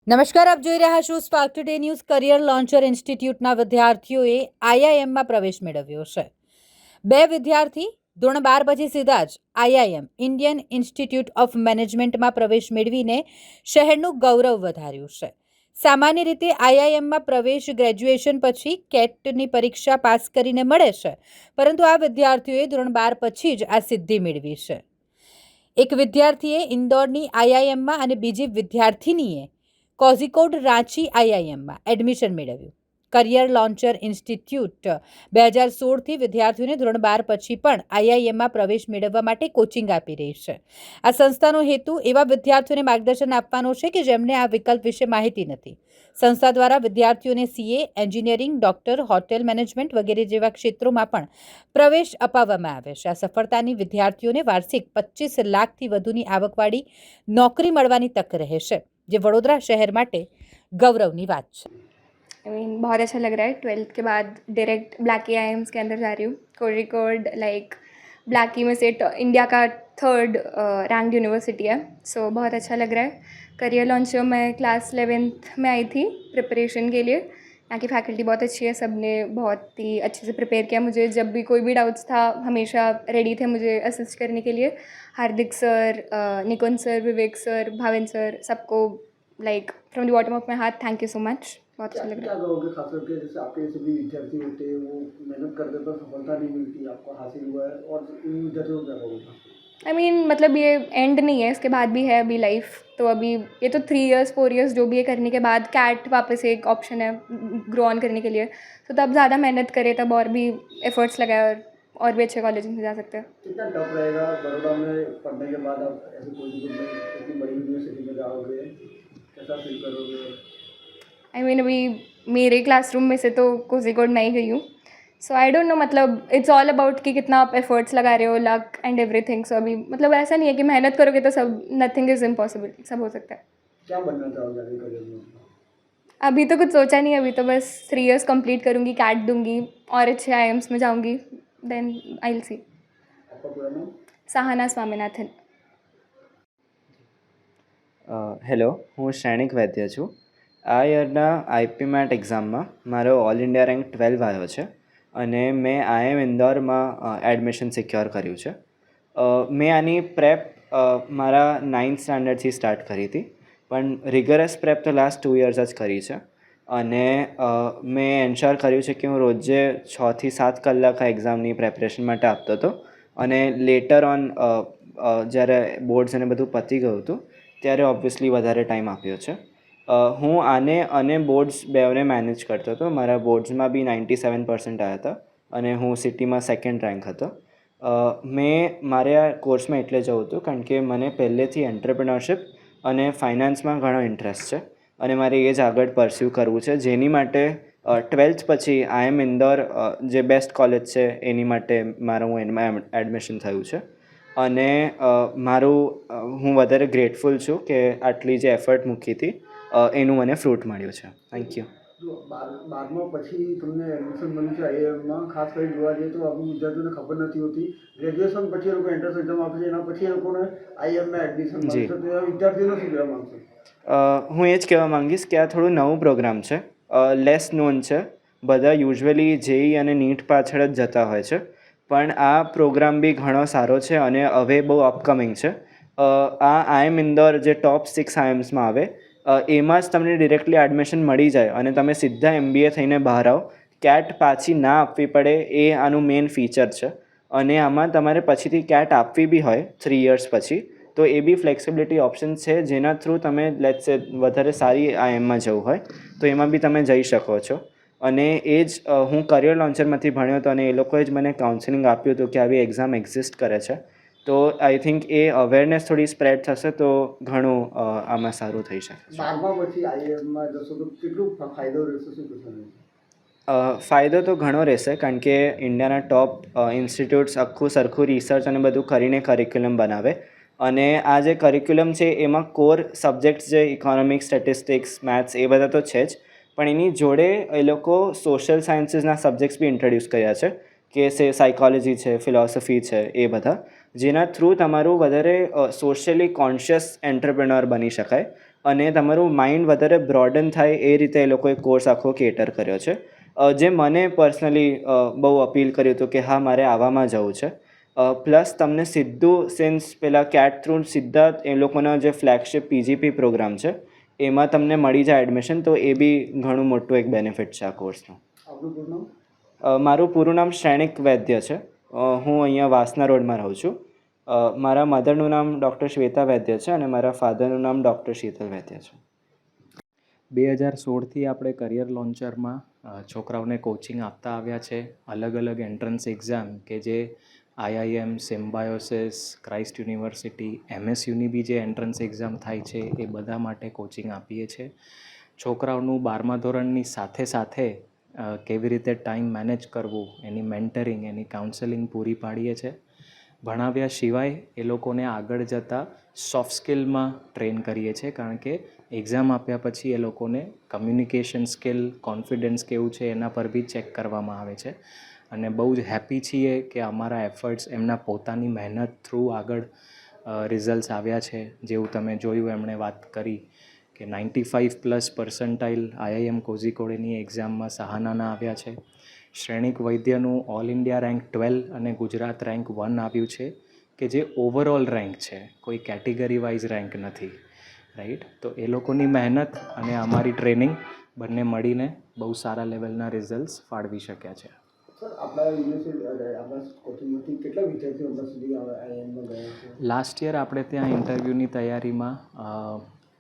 નમસ્કાર, આપ જોઈ રહ્યા છો spark today news. Career launcher ઇન્સ્ટિટ્યૂટના વિદ્યાર્થીઓએ આઈઆઈએમમાં પ્રવેશ મેળવ્યો છે. 2 વિદ્યાર્થી ધોરણ 12 પછી સીધા જ આઈઆઈએમ ઇન્ડિયન ઇન્સ્ટિટ્યૂટ ઓફ મેનેજમેન્ટમાં પ્રવેશ મેળવીને શહેરનું ગૌરવ વધાર્યું છે. સામાન્ય રીતે આઈઆઈએમમાં પ્રવેશ ગ્રેજ્યુએશન પછી કેટની પરીક્ષા પાસ કરીને મળે છે, પરંતુ આ વિદ્યાર્થીઓએ ધોરણ 12 પછી જ આ સિદ્ધિ મેળવી છે. એક વિદ્યાર્થીએ ઇન્દોરની આઈઆઈએમમાં અને બીજી વિદ્યાર્થીનીએ કોઝિકોડ રાંચી આઈઆઈએમમાં એડમિશન મેળવ્યું. કરિયર લોન્ચર ઇન્સ્ટિટ્યૂટ 2016થી વિદ્યાર્થીઓને ધોરણ 12 પછી પણ આઈઆઈએમમાં પ્રવેશ મેળવવા માટે કોચિંગ આપી રહી છે. આ સંસ્થાનો હેતુ એવા વિદ્યાર્થીઓને માર્ગદર્શન આપવાનો છે કે જેમને આ વિકલ્પ વિશે માહિતી નથી. સંસ્થા દ્વારા વિદ્યાર્થીઓને CA, engineering, doctor, hotel management વગેરે જેવા ક્ષેત્રોમાં પણ પ્રવેશ અપાવવામાં આવે છે. આ સફળતાની વિદ્યાર્થીઓને વાર્ષિક 25 લાખથી વધુની આવકવાળી નોકરી મળવાની તક રહેશે, જે वडोदरा शहर माटे गौरवनी बात है. आई मीन बहुत अच्छा लग रहा है. 12th के बाद डायरेक्ट ब्लैकी आईएम्स के अंदर जा रही हूँ. कोझिकोड लाइक ब्लैकी में से इंडिया का 3rd रैंक्ड यूनिवर्सिटी है. सो बहुत अच्छा लग रहा है. करियर लॉन्च मैं क्लास 11th में आई थी प्रिपरेशन के लिए. यहाँ की फैकल्टी बहुत अच्छी है. सब ने बहुत ही अच्छे से प्रिपेयर किया. मुझे जब भी कोई भी डाउट्स था हमेशा रेडी थे मुझे असिस्ट करने के लिए. हार्दिक सर, निकुंज सर, विवेक सर, भावेन सर, सबको like from the bottom of my heart thank you so much. बहुत अच्छा लग रहा है. क्या कहोगे खास करके जैसे आपके सभी विद्यार्थी होते हैं वो मेहनत करते पर सफलता नहीं मिलती, आपको हासिल हुआ है, और इन विद्यार्थियों को क्या कहोगे? आई मीन मतलब ये एंड नहीं है, इसके बाद भी है अभी लाइफ. तो अभी ये तो 3 years 4 years जो भी है करने के बाद कैट वापस एक ऑप्शन है ग्रो ऑन करने के लिए. तो तब ज़्यादा मेहनत करें, तब और भी एफर्ट्स लगाए और भी अच्छे कॉलेज में जा सकते हैं. कितना टफ रहेगा बड़ौदा में पढ़ने के बाद आप ऐसे कोई इतनी बड़ी यूनिवर्सिटी में जाओगे, कैसा फील करोगे? आई मीन अभी मेरे क्लासरूम में से तो कोझिकोड नहीं गई हूँ. सो आई डोंट नो, मतलब इट्स ऑल अबाउट कि कितना आप एफर्ट्स लगा रहे हो, लक एंड एवरीथिंग. सो अभी मतलब ऐसा नहीं है कि मेहनत करोगे तो सब नथिंग इज़ इम्पॉसिबल, सब हो सकता है. क्या बनना चाहोगे आगे करियर में? अभी तो कुछ सोचा नहीं. अभी तो बस 3 years कंप्लीट करूँगी, कैट दूँगी और अच्छे आईएम्स में जाऊँगी. Then I will see. आपका पूरा नाम? सहाना स्वामीनाथन. હેલો, હું શ્રેણિક વૈદ્ય છું. આ યરના આઈપી મેટ એક્ઝામમાં મારો ઓલ ઇન્ડિયા રેન્ક 12 આવ્યો છે અને મેં આઈએમ ઇન્દોરમાં એડમિશન સિક્યોર કર્યું છે. મેં આની પ્રેપ મારા 9th સ્ટાન્ડર્ડથી સ્ટાર્ટ કરી હતી, પણ રિગરસ પ્રેપ તો લાસ્ટ 2 years જ કરી છે. અને મેં એન્શ્યોર કર્યું છે કે હું રોજે 6 થી 7 કલાક આ એક્ઝામની પ્રેપરેશન માટે આપતો હતો. અને લેટર ઓન જ્યારે બોર્ડ્સ અને બધું પતી ગયું હતું ત્યારે ઓબ્વિયસલી વધારે ટાઈમ આપ્યો છે. હું આને અને બોર્ડ્સ બેવને મેનેજ કરતો હતો. મારા બોર્ડ્સમાં બી 97% આવ્યા હતા અને હું સિટીમાં 2nd રેન્ક હતો. મેં મારે આ કોર્સમાં એટલે જવું હતું કારણ કે મને પહેલેથી એન્ટરપ્રિનરશિપ અને ફાઇનાન્સમાં ઘણો ઇન્ટરેસ્ટ છે અને મારે એ જ આગળ પરસ્યુ કરવું છે, જેની માટે 12th પછી આઈએમ ઇન્દોર જે બેસ્ટ કોલેજ છે એની માટે મારું એમાં એડમિશન થયું છે. અને હું વધારે ગ્રેટફુલ છું કે આટલી જે એફર્ટ મૂકી હતી એનું મને ફ્રૂટ મળ્યું છે. Thank you. જો 12મા પછી તમને એડમિશન મળ્યું છે આઈઆઈએમમાં, ખાસ કરીને જોવા જઈએ તો આપણી વિદ્યાર્થીઓને ખબર નથી હોતી. ગ્રેજ્યુએશન પછી એ લોકો એન્ટ્રન્સ એક્ઝામ આપે છે, એના પછી એ લોકોને આઈઆઈએમમાં એડમિશન મળે છે. તો એ વિદ્યાર્થીઓને શું કહેવા માગશે? હું એ જ કહેવા માંગીશ કે આ થોડું નવું પ્રોગ્રામ છે, લેસ નોન છે. બધા યુઝ્યુઅલી જેઈ અને નીટ પાછળ જ જતા હોય છે, પણ આ પ્રોગ્રામ બી ઘણો સારો છે અને હવે બહુ અપકમિંગ છે. આ આઈએમ ઇન્દોર જે ટોપ 6 આઈએમ્સમાં આવે એમાં જ તમને ડિરેક્ટલી એડમિશન મળી જાય અને તમે સીધા MBA થઈને બહાર આવો. કેટ પાછી ના આપવી પડે એ આનું મેઇન ફીચર છે. અને આમાં તમારે પછીથી કેટ આપવી બી હોય 3 years પછી તો એ બી ફ્લેક્સિબિલિટી ઓપ્શન છે, જેના થ્રુ તમે લેટ્સ સે વધારે સારી આઈએમમાં જવું હોય તો એમાં બી તમે જઈ શકો છો. અને એ જ હું કરિયર લોન્ચરમાંથી ભણ્યો હતો અને એ લોકોએ જ મને કાઉન્સેલિંગ આપ્યું હતું કે આવી એક્ઝામ એક્ઝિસ્ટ કરે છે. તો આઈ થિંક એ અવેરનેસ થોડી સ્પ્રેડ થશે તો ઘણું આમાં સારું થઈ શકે છે. 12મા પછી આઈઆઈએમમાં જશો તો કેટલું ફાયદો રહેશે, શું કહેશો? ફાયદો તો ઘણો રહેશે કારણ કે ઇન્ડિયાના ટોપ ઇન્સ્ટિટ્યૂટ્સ આખું સરખું રિસર્ચ અને બધું કરીને કરિક્યુલમ બનાવે. અને આ જે કરિક્યુલમ છે એમાં કોર સબ્જેક્ટ્સ જે ઇકોનોમિક્સ, સ્ટેટિસ્ટિક્સ, મેથ્સ એ બધા તો છે જ, પણ એની જોડે એ લોકો સોશિયલ સાયન્સીસના સબ્જેક્ટ્સ બી ઇન્ટ્રોડ્યુસ કર્યા છે કે સાયકોલોજી છે, ફિલોસોફી છે, એ બધા, જેના થ્રુ તમારું વધારે સોશિયલી કોન્શિયસ એન્ટરપ્રેનર બની શકાય અને તમારું માઇન્ડ વધારે બ્રોડન થાય એ રીતે એ લોકોએ કોર્સ આખો કેટર કર્યો છે, જે મને પર્સનલી બહુ અપીલ કર્યું હતું કે હા મારે આવામાં જવું છે. પ્લસ તમને સીધું સિન્સ પેલા કેટ થ્રુ સીધા એ લોકોના જે ફ્લેગશિપ પીજીપી પ્રોગ્રામ છે એમાં તમને મળી જાય એડમિશન, તો એ બી ઘણું મોટું એક બેનિફિટ છે આ કોર્સનું. આપનું પૂરું નામ? મારું પૂરું નામ શ્રેણિક વૈદ્ય છે. હું અહીંયા વાસના રોડમાં રહું છું. મારા મધરનું નામ ડૉક્ટર શ્વેતા વૈદ્ય છે અને મારા ફાધરનું નામ ડૉક્ટર શીતલ વૈદ્ય છે. 2016થી આપણે કરિયર લોન્ચરમાં છોકરાઓને કોચિંગ આપતા આવ્યા છે. અલગ અલગ એન્ટ્રન્સ એક્ઝામ કે જે IIM, સિમ્બાયોસિસ, ક્રાઇસ્ટ યુનિવર્સિટી, MSUની બી જે એન્ટ્રન્સ એક્ઝામ થાય છે એ બધા માટે કોચિંગ આપીએ છીએ. છોકરાઓનું 12મા ધોરણની સાથે સાથે કેવી રીતે ટાઈમ મેનેજ કરવું એની મેન્ટરિંગ, એની કાઉન્સેલિંગ પૂરી પાડીએ છીએ. ભણાવ્યા સિવાય એ લોકોને આગળ જતાં સોફ્ટ સ્કિલમાં ટ્રેન કરીએ છીએ, કારણ કે એક્ઝામ આપ્યા પછી એ લોકોને કમ્યુનિકેશન સ્કિલ, કોન્ફિડન્સ કેવું છે એના પર બી ચેક કરવામાં આવે છે. અને બહુ જ હેપી છીએ કે અમારા એફર્ટ્સ એમના પોતાની મહેનત થ્રુ આગળ રિઝલ્ટ્સ આવ્યા છે. જેવું તમે જોયું એમણે વાત કરી કે 95+% IIM કોઝિકોડેની એક્ઝામમાં સહાનાના આવ્યા છે. શ્રેણિક વૈદ્યનું ઓલ ઇન્ડિયા રેન્ક 12 અને ગુજરાત રેન્ક 1 આવ્યું છે, કે જે ઓવરઓલ રેન્ક છે, કોઈ કેટેગરી વાઇઝ રેન્ક નથી, રાઈટ. તો એ લોકોની મહેનત અને અમારી ટ્રેનિંગ બંને મળીને બહુ સારા લેવલના રિઝલ્ટ્સ ફાળવી શક્યા છે. સર, આપણા યુનિવર્સિટી આપણા કોચિંગમાંથી કેટલા વિદ્યાર્થીઓ હમણાં સુધી IIMમાં ગયા છે? લાસ્ટ યર આપણે ત્યાં ઇન્ટરવ્યૂની તૈયારીમાં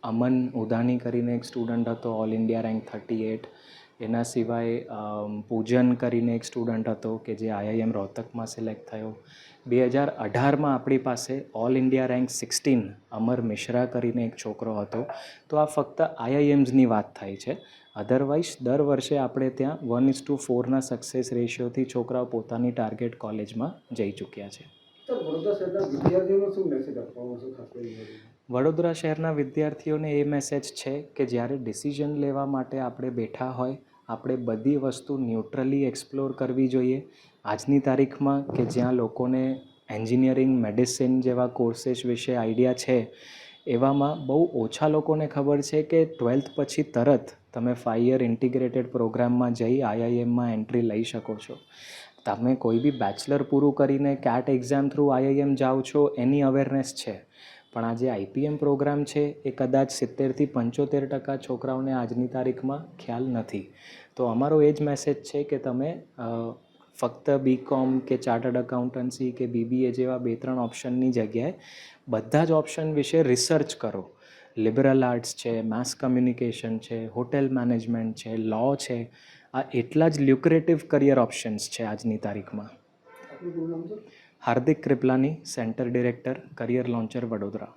અમન ઉદાની કરીને એક સ્ટુડન્ટ હતો, ઓલ ઇન્ડિયા રેન્ક 38. એના સિવાય પૂજન કરીને એક સ્ટુડન્ટ હતો કે જે IIM રોહતકમાં સિલેક્ટ થયો. 2018માં આપણી પાસે ઓલ ઇન્ડિયા રેન્ક 16 અમર મિશ્રા કરીને એક છોકરો હતો. તો આ ફક્ત IIMsની વાત થાય છે. અધરવાઇઝ દર વર્ષે આપણે ત્યાં 1:4ના સક્સેસ રેશિયોથી છોકરાઓ પોતાની ટાર્ગેટ કોલેજમાં જઈ ચૂક્યા છે. સર, વડોદરા શહેરના વિદ્યાર્થીઓને શું મેસેજ આપવાનો છે ખાસ કરીને? વડોદરા શહેરના વિદ્યાર્થીઓને એ મેસેજ છે કે જ્યારે ડિસિઝન લેવા માટે આપણે બેઠા હોય, આપણે બધી વસ્તુ ન્યુટ્રલી એક્સપ્લોર કરવી જોઈએ. આજની તારીખમાં કે જ્યાં લોકોને એન્જિનિયરિંગ, મેડિસિન જેવા કોર્सेस વિશે આઈડિયા છે, એવામાં બહુ ઓછા લોકોને ખબર છે કે 12th પછી તરત તમે 5 યર ઇન્ટિગ્રેટેડ પ્રોગ્રામમાં જઈ IIMમાં એન્ટ્રી લઈ શકો છો. તમે કોઈ બી બેચલર પૂરું કરીને કેટ એક્ઝામ થ્રુ IIM જાઓ છો એની અવેરનેસ છે, પણ આ જે IPM પ્રોગ્રામ છે એ કદાચ 70થી 75% છોકરાઓને આજની તારીખમાં ખ્યાલ નથી. તો અમારો એ જ મેસેજ છે કે તમે ફક્ત BCom કે ચાર્ટર્ડ અકાઉન્ટન્સી કે BBA જેવા 2-3 ઓપ્શનની જગ્યાએ બધા જ ઓપ્શન વિશે રિસર્ચ કરો. લિબરલ આર્ટ્સ છે, માસ કમ્યુનિકેશન છે, હોટેલ મેનેજમેન્ટ છે, લો છે, આ એટલા જ લ્યુક્રેટિવ કરિયર ઓપ્શન્સ છે આજની તારીખમાં. આપનું પૂરું નામ sir? Hardik Kriplani, centre director, career launcher, Vadodara.